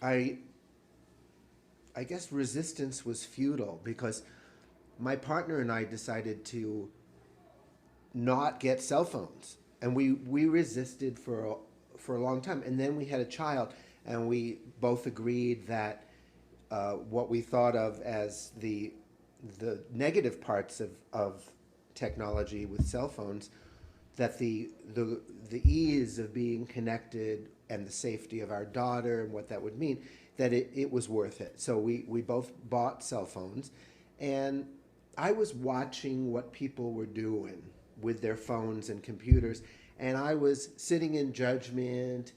I I guess resistance was futile because my partner and I decided to not get cell phones, and we resisted for a long time, and then we had a child, and we both agreed that what we thought of as the negative parts of technology with cell phones, that the ease of being connected and the safety of our daughter and what that would mean, that it was worth it. So we both bought cell phones, and I was watching what people were doing with their phones and computers, and I was sitting in judgment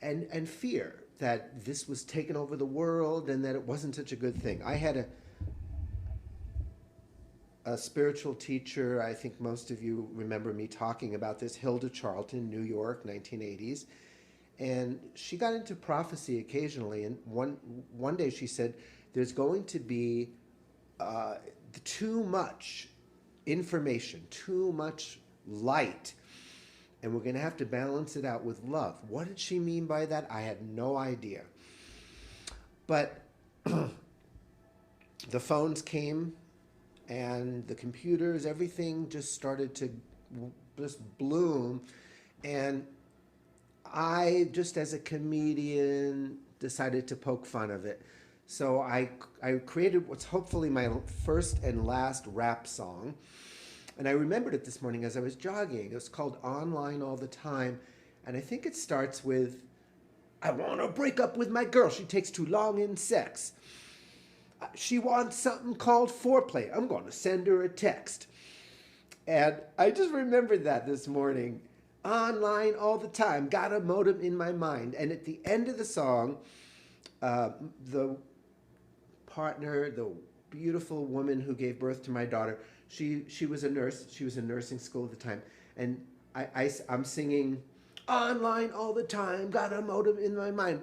and fear that this was taking over the world and that it wasn't such a good thing. I had a spiritual teacher. I think most of you remember me talking about this, Hilda Charlton, New York, 1980s. And she got into prophecy occasionally. And one day she said, there's going to be uh, too much information, too much light, and we're going to have to balance it out with love. What did she mean by that? I had no idea. But the phones came and the computers, everything just started to just bloom. And I, just as a comedian, decided to poke fun of it. So I created what's hopefully my first and last rap song. And I remembered it this morning as I was jogging. It was called Online All the Time. And I think it starts with, I want to break up with my girl. She takes too long in sex. She wants something called foreplay. I'm going to send her a text. And I just remembered that this morning. Online all the time. Got a modem in my mind. And at the end of the song, the partner, the beautiful woman who gave birth to my daughter, she was a nurse. She was in nursing school at the time. And I'm singing, online all the time, got a modem in my mind.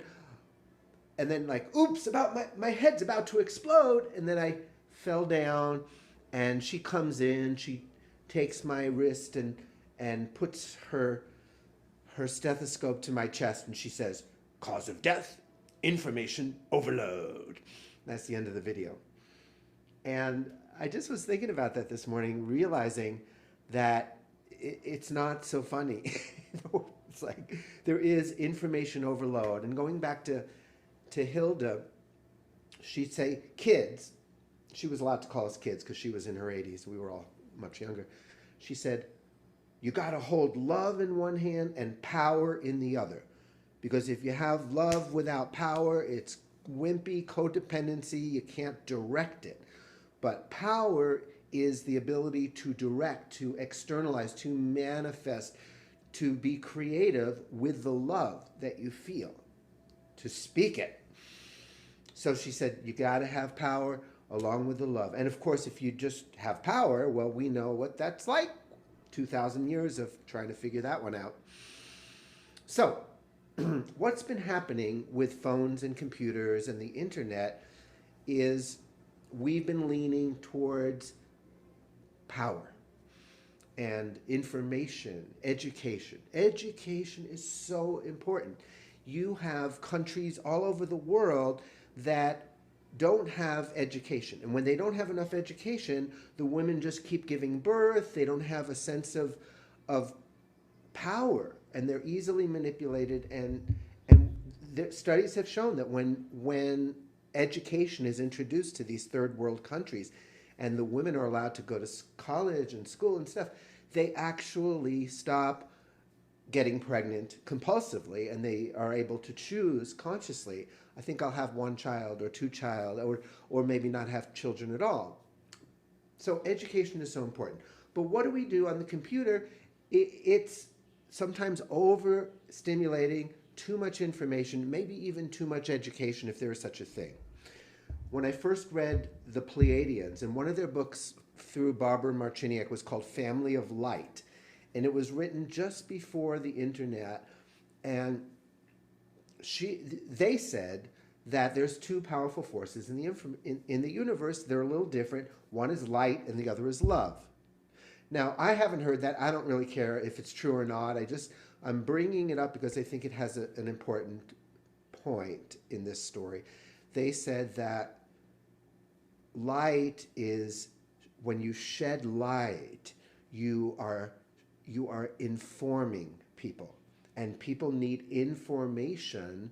And then like, oops, my head's about to explode. And then I fell down, and she comes in, she takes my wrist and puts her stethoscope to my chest, and she says, cause of death, information overload. That's the end of the video. And I just was thinking about that this morning, realizing that it's not so funny. It's like there is information overload. And going back to Hilda, she'd say, kids, she was allowed to call us kids because she was in her 80s. We were all much younger. She said, you got to hold love in one hand and power in the other. Because if you have love without power, it's wimpy codependency. You can't direct it. But power is the ability to direct, to externalize, to manifest, to be creative with the love that you feel, to speak it. So she said, you got to have power along with the love. And of course, if you just have power, well, we know what that's like. 2,000 years of trying to figure that one out. So, what's been happening with phones and computers and the internet is we've been leaning towards power and information, education. Education is so important. You have countries all over the world that don't have education. And when they don't have enough education, the women just keep giving birth. They don't have a sense of power, and they're easily manipulated. And the studies have shown that when education is introduced to these third world countries and the women are allowed to go to college and school and stuff, they actually stop getting pregnant compulsively, and they are able to choose consciously. I think I'll have one child or two child, or maybe not have children at all. So education is so important. But what do we do on the computer? It's sometimes overstimulating, too much information, maybe even too much education, if there is such a thing. When I first read the Pleiadians, and one of their books through Barbara Marciniak was called Family of Light, and it was written just before the internet, and they said that there's two powerful forces in the universe. They're a little different. One is light and the other is love. Now, I haven't heard that. I don't really care if it's true or not. I'm bringing it up because I think it has an important point in this story. They said that light is, when you shed light, you are informing people, and people need information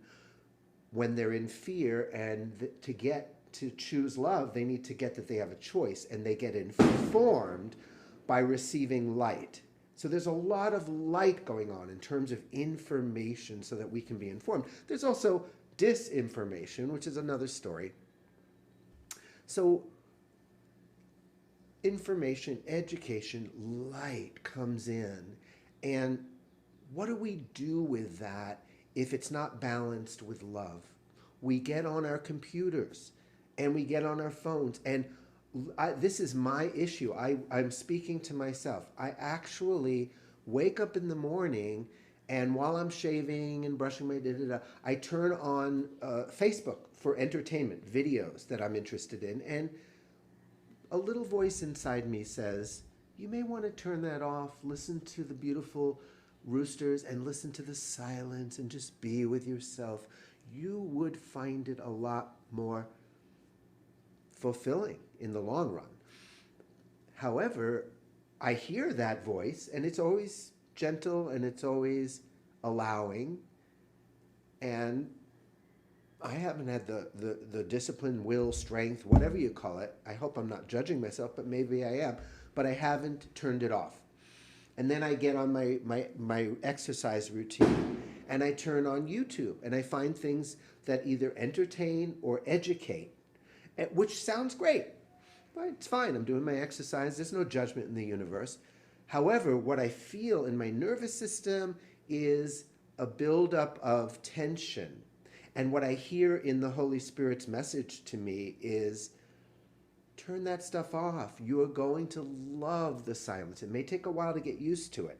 when they're in fear, and to get to choose love, they need to get that they have a choice, and they get informed by receiving light. So there's a lot of light going on in terms of information so that we can be informed. There's also disinformation, which is another story. So information, education, light comes in. And what do we do with that if it's not balanced with love? We get on our computers and we get on our phones. And this is my issue. I'm speaking to myself. I actually wake up in the morning, and while I'm shaving and brushing my I turn on Facebook for entertainment, videos that I'm interested in. And a little voice inside me says, you may want to turn that off, listen to the beautiful roosters and listen to the silence and just be with yourself. You would find it a lot more fulfilling in the long run. However, I hear that voice, and it's always gentle and it's always allowing. And I haven't had the discipline, will, strength, whatever you call it. I hope I'm not judging myself, but maybe I am. But I haven't turned it off. And then I get on my exercise routine, and I turn on YouTube, and I find things that either entertain or educate, which sounds great. But it's fine. I'm doing my exercise. There's no judgment in the universe. However, what I feel in my nervous system is a buildup of tension. And what I hear in the Holy Spirit's message to me is, turn that stuff off. You are going to love the silence. It may take a while to get used to it.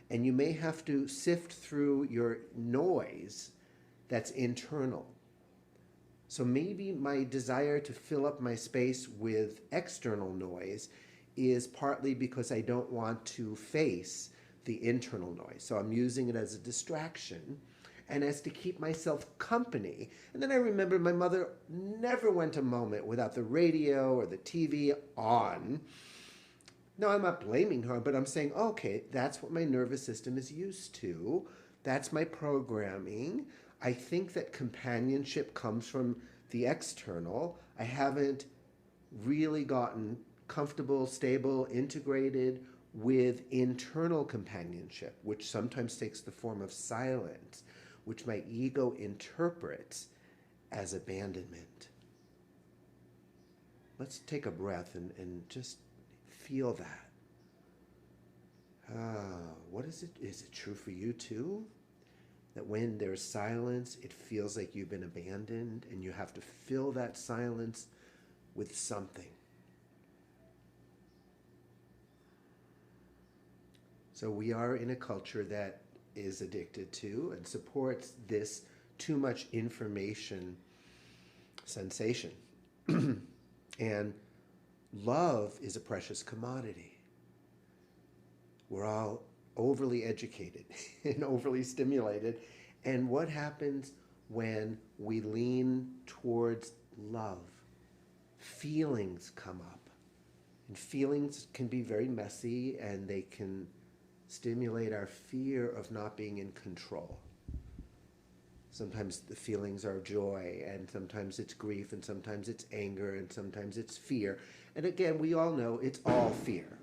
And you may have to sift through your noise that's internal. So maybe my desire to fill up my space with external noise is partly because I don't want to face the internal noise. So I'm using it as a distraction and as to keep myself company. And then I remember my mother never went a moment without the radio or the TV on. No, I'm not blaming her, but I'm saying, okay, that's what my nervous system is used to. That's my programming. I think that companionship comes from the external. I haven't really gotten comfortable, stable, integrated with internal companionship, which sometimes takes the form of silence, which my ego interprets as abandonment. Let's take a breath and just feel that. What is it? Is it true for you too? That when there's silence, it feels like you've been abandoned, and you have to fill that silence with something. So we are in a culture that is addicted to and supports this too much information sensation. And love is a precious commodity. We're all overly educated and overly stimulated. And what happens when we lean towards love? Feelings come up. And feelings can be very messy, and they can stimulate our fear of not being in control. Sometimes the feelings are joy, and sometimes it's grief, and sometimes it's anger, and sometimes it's fear. And again, we all know it's all fear,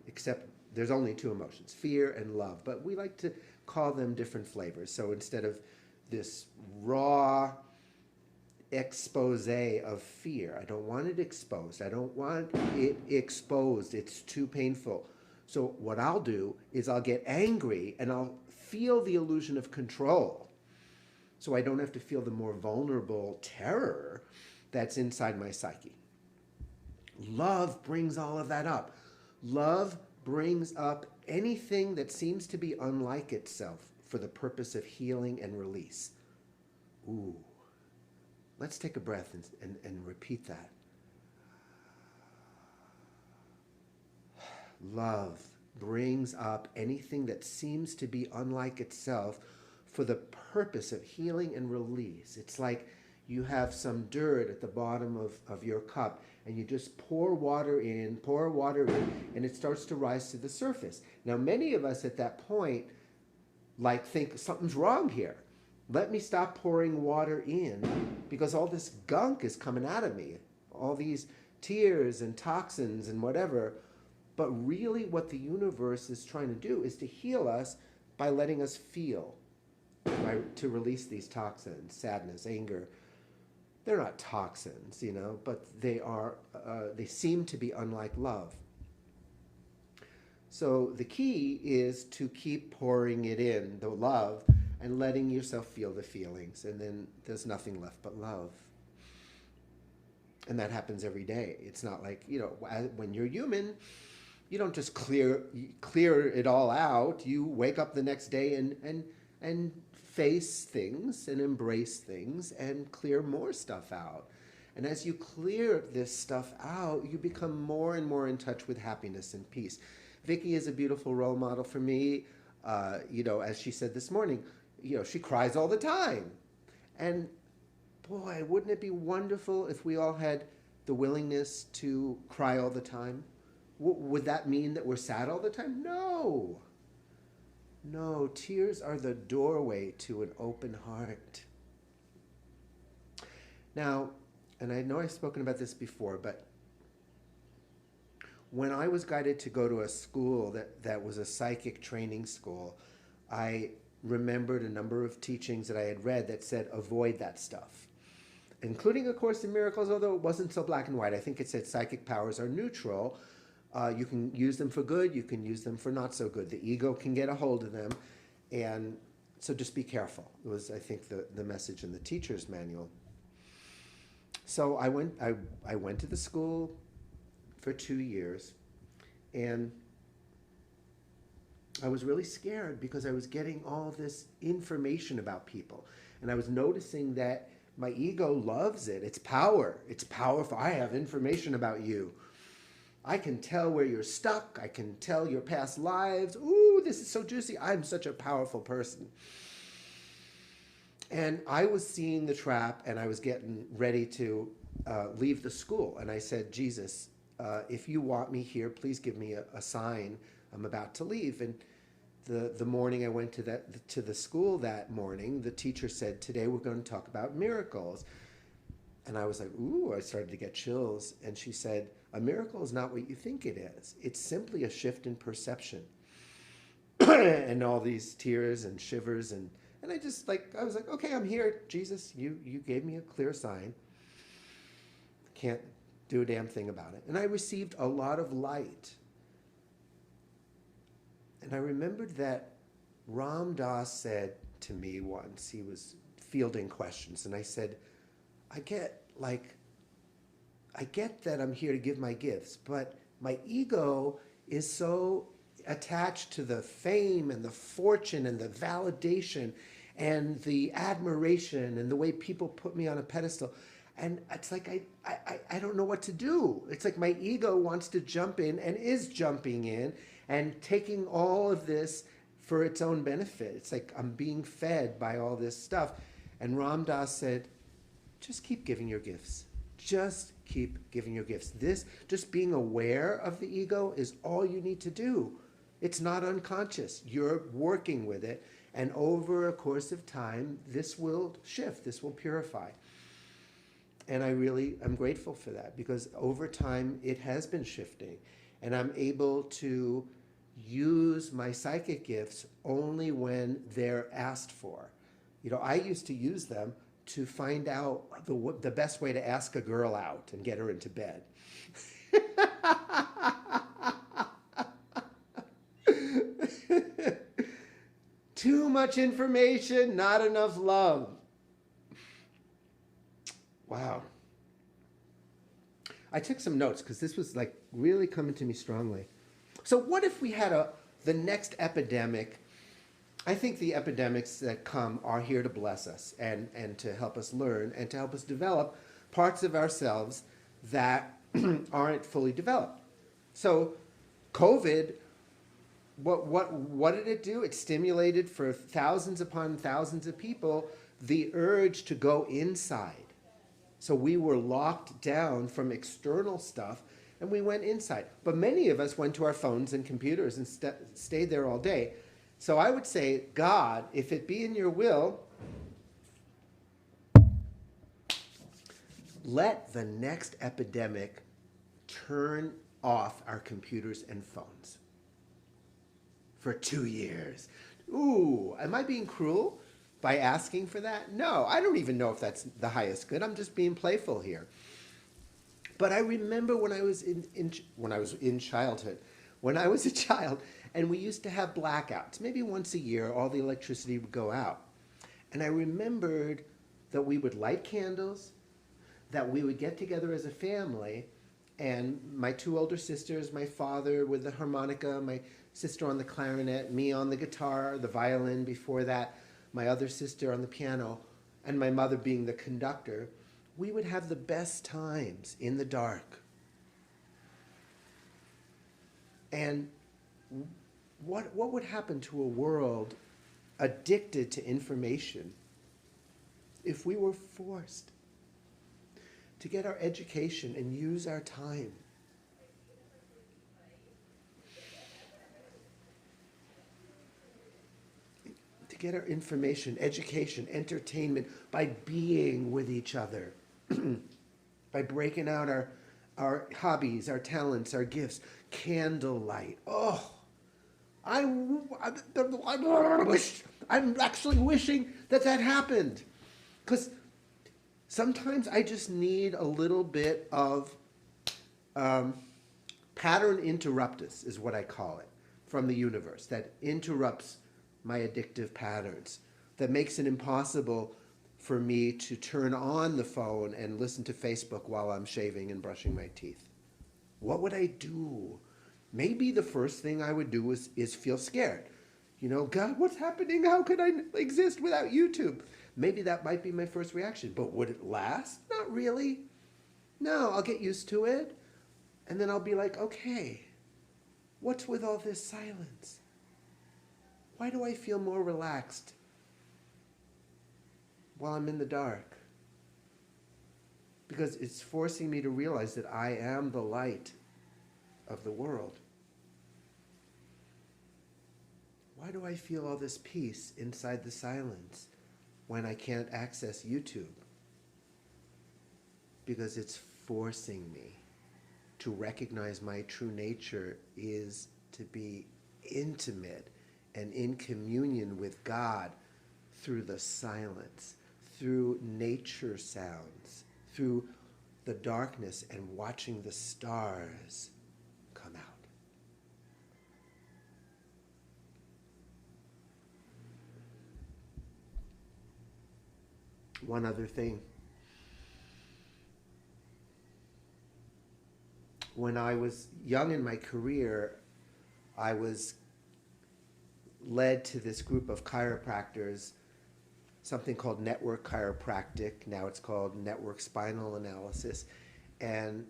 except there's only two emotions, fear and love. But we like to call them different flavors. So instead of this raw expose of fear, I don't want it exposed. I don't want it exposed. It's too painful. So what I'll do is I'll get angry, and I'll feel the illusion of control, so I don't have to feel the more vulnerable terror that's inside my psyche. Love brings all of that up. Love brings up anything that seems to be unlike itself for the purpose of healing and release. Ooh. Let's take a breath and repeat that. Love brings up anything that seems to be unlike itself for the purpose of healing and release. It's like you have some dirt at the bottom of your cup, and you just pour water in, and it starts to rise to the surface. Now, many of us at that point think something's wrong here. Let me stop pouring water in, because all this gunk is coming out of me, all these tears and toxins and whatever. But really what the universe is trying to do is to heal us by letting us feel, to release these toxins, sadness, anger. They're not toxins, but they seem to be unlike love. So the key is to keep pouring it in, the love, and letting yourself feel the feelings, and then there's nothing left but love. And that happens every day. It's not like, when you're human, you don't just clear it all out. You wake up the next day and face things and embrace things and clear more stuff out. And as you clear this stuff out, you become more and more in touch with happiness and peace. Vicky is a beautiful role model for me. As she said this morning, she cries all the time. And boy, wouldn't it be wonderful if we all had the willingness to cry all the time? Would that mean that we're sad all the time? No. No, tears are the doorway to an open heart. Now, and I know I've spoken about this before, but when I was guided to go to a school that was a psychic training school, I remembered a number of teachings that I had read that said, avoid that stuff, including A Course in Miracles, although it wasn't so black and white. I think it said psychic powers are neutral. You can use them for good, you can use them for not so good. The ego can get a hold of them, and so just be careful. It was, I think, the message in the teacher's manual. So I went to the school for 2 years, and I was really scared because I was getting all this information about people, and I was noticing that my ego loves it. It's power. It's powerful. I have information about you. I can tell where you're stuck. I can tell your past lives. Ooh, this is so juicy. I'm such a powerful person. And I was seeing the trap, and I was getting ready to leave the school. And I said, Jesus, if you want me here, please give me a sign. I'm about to leave. And the morning I went to the school that morning, the teacher said, today we're going to talk about miracles. And I was like, ooh, I started to get chills. And she said, a miracle is not what you think it is. It's simply a shift in perception. And all these tears and shivers. And I was like, okay, I'm here. Jesus, you gave me a clear sign. Can't do a damn thing about it. And I received a lot of light. And I remembered that Ram Dass said to me once, he was fielding questions, and I said, I get that I'm here to give my gifts, but my ego is so attached to the fame and the fortune and the validation and the admiration and the way people put me on a pedestal. And it's like, I don't know what to do. It's like my ego wants to jump in and is jumping in and taking all of this for its own benefit. It's like I'm being fed by all this stuff. And Ram Dass said, just keep giving your gifts. Just keep giving your gifts. This, just being aware of the ego is all you need to do. It's not unconscious. You're working with it. And over a course of time, this will shift. This will purify. And I'm grateful for that, because over time it has been shifting, and I'm able to use my psychic gifts only when they're asked for. I used to use them to find out the best way to ask a girl out and get her into bed. Too much information, not enough love. Wow. I took some notes because this was really coming to me strongly. So what if we had the next epidemic? I think the epidemics that come are here to bless us and to help us learn and to help us develop parts of ourselves that aren't fully developed. So COVID what did it do? It stimulated for thousands upon thousands of people the urge to go inside. So we were locked down from external stuff and we went inside. But many of us went to our phones and computers and stayed there all day. So I would say, God, if it be in your will, let the next epidemic turn off our computers and phones for 2 years. Ooh, am I being cruel by asking for that? No, I don't even know if that's the highest good. I'm just being playful here. But I remember when I was in childhood, when I was a child, and we used to have blackouts. Maybe once a year, all the electricity would go out. And I remembered that we would light candles, that we would get together as a family, and my two older sisters, my father with the harmonica, my sister on the clarinet, me on the guitar, the violin before that, my other sister on the piano, and my mother being the conductor, we would have the best times in the dark. And what would happen to a world addicted to information if we were forced to get our education and use our time to get our information, education, entertainment by being with each other, by breaking out our hobbies, our talents, our gifts, candlelight. Oh, I'm actually wishing that happened, because sometimes I just need a little bit of pattern interruptus, is what I call it, from the universe, that interrupts my addictive patterns, that makes it impossible for me to turn on the phone and listen to Facebook while I'm shaving and brushing my teeth. What would I do? Maybe the first thing I would do is feel scared. You know, God, what's happening? How could I exist without YouTube? Maybe that might be my first reaction. But would it last? Not really. No, I'll get used to it. And then I'll be like, okay, what's with all this silence? Why do I feel more relaxed while I'm in the dark? Because it's forcing me to realize that I am the light of the world. Why do I feel all this peace inside the silence when I can't access YouTube? Because it's forcing me to recognize my true nature is to be intimate and in communion with God through the silence, through nature sounds, through the darkness and watching the stars come out. One other thing. When I was young in my career, I was led to this group of chiropractors, something called Network Chiropractic. Now it's called Network Spinal Analysis. And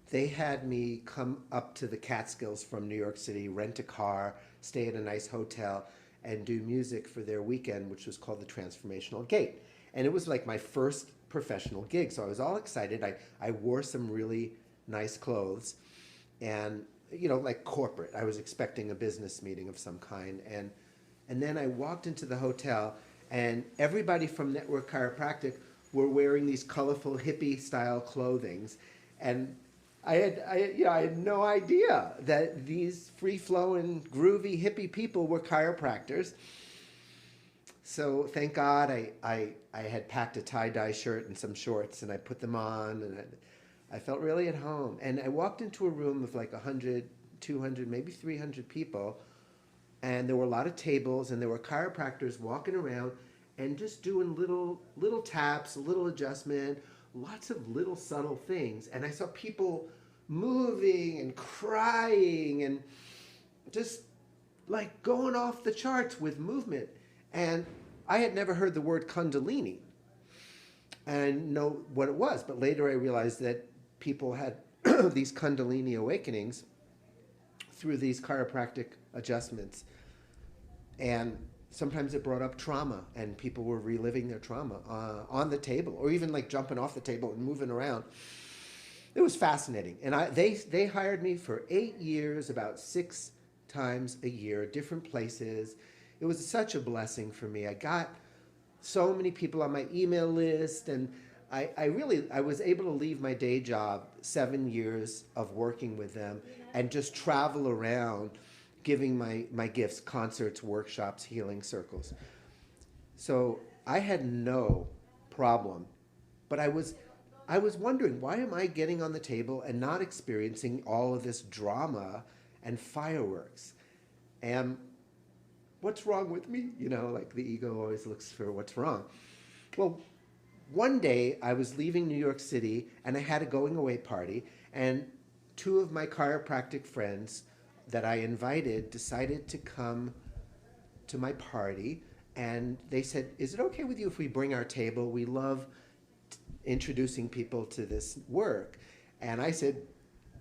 they had me come up to the Catskills from New York City, rent a car, stay at a nice hotel, and do music for their weekend, which was called the Transformational Gate. And it was like my first professional gig. So I was all excited. I wore some really nice clothes and, you know, like corporate. I was expecting a business meeting of some kind. And then I walked into the hotel and everybody from Network Chiropractic were wearing these colorful hippie style clothings. And I had no idea that these free-flowing, groovy, hippie people were chiropractors. So thank God I had packed a tie-dye shirt and some shorts, and I put them on, and I felt really at home. And I walked into a room of like 100, 200, maybe 300 people, and there were a lot of tables, and there were chiropractors walking around and just doing little taps, a little adjustment, lots of little subtle things. And I saw people moving and crying and just like going off the charts with movement. And I had never heard the word Kundalini and know what it was. But later I realized that people had these Kundalini awakenings through these chiropractic adjustments. And sometimes it brought up trauma, and people were reliving their trauma on the table, or even like jumping off the table and moving around. It was fascinating. And they hired me for 8 years, about 6 times a year, different places. It was such a blessing for me. I got so many people on my email list, and I was able to leave my day job, 7 years of working with them, and just travel around giving my gifts, concerts, workshops, healing circles. So I had no problem, but I was wondering, why am I getting on the table and not experiencing all of this drama and fireworks? And what's wrong with me? You know, like the ego always looks for what's wrong. Well, one day I was leaving New York City and I had a going away party, and 2 of my chiropractic friends that I invited decided to come to my party, and they said, "Is it okay with you if we bring our table? We love introducing people to this work." And I said,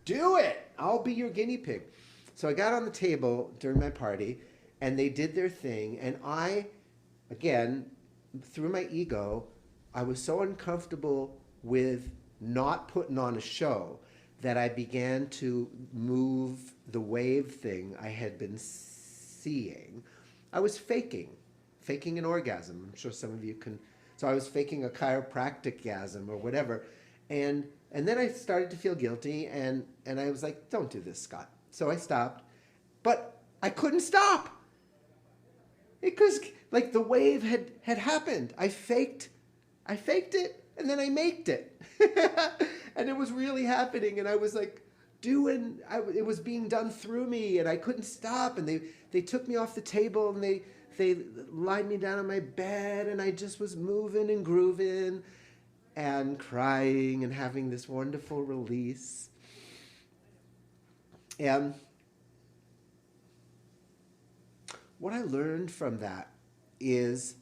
"Do it! I'll be your guinea pig." So I got on the table during my party, and they did their thing, and I, again, through my ego, I was so uncomfortable with not putting on a show that I began to move the wave thing I had been seeing. I was faking an orgasm. I'm sure some of you can. So I was faking a chiropractic-gasm or whatever. And then I started to feel guilty, and I was like, "Don't do this, Scott." So I stopped. But I couldn't stop. Because like the wave had happened. I faked it, and then I maked it. And it was really happening, and I was like it was being done through me, and I couldn't stop, and they took me off the table, and they lied me down on my bed, and I just was moving and grooving and crying and having this wonderful release. And what I learned from that is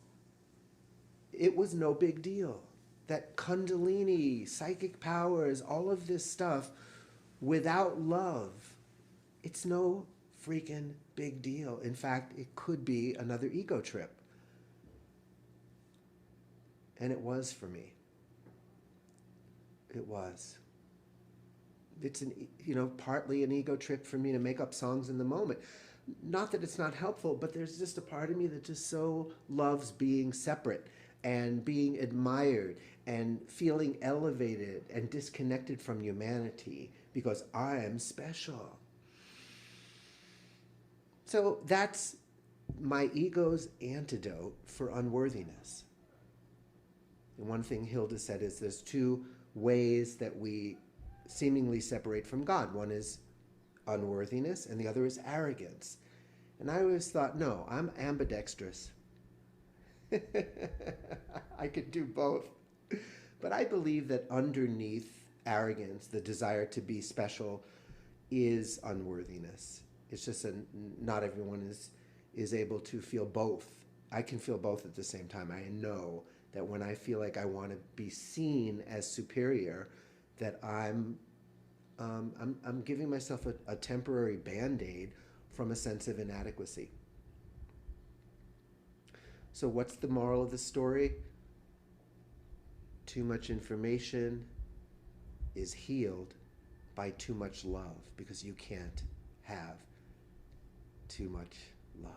it was no big deal. That Kundalini, psychic powers, all of this stuff, without love, it's no freaking big deal. In fact, it could be another ego trip. And it was for me. It was. It's partly an ego trip for me to make up songs in the moment. Not that it's not helpful, but there's just a part of me that just so loves being separate and being admired and feeling elevated and disconnected from humanity because I am special. So that's my ego's antidote for unworthiness. And one thing Hilda said is there's 2 ways that we seemingly separate from God. One is unworthiness, and the other is arrogance. And I always thought, no, I'm ambidextrous. I could do both. But I believe that underneath arrogance, the desire to be special, is unworthiness. It's just not everyone is able to feel both. I can feel both at the same time. I know that when I feel like I want to be seen as superior, that I'm giving myself a temporary Band-Aid from a sense of inadequacy. So what's the moral of the story? Too much information is healed by too much love, because you can't have too much love.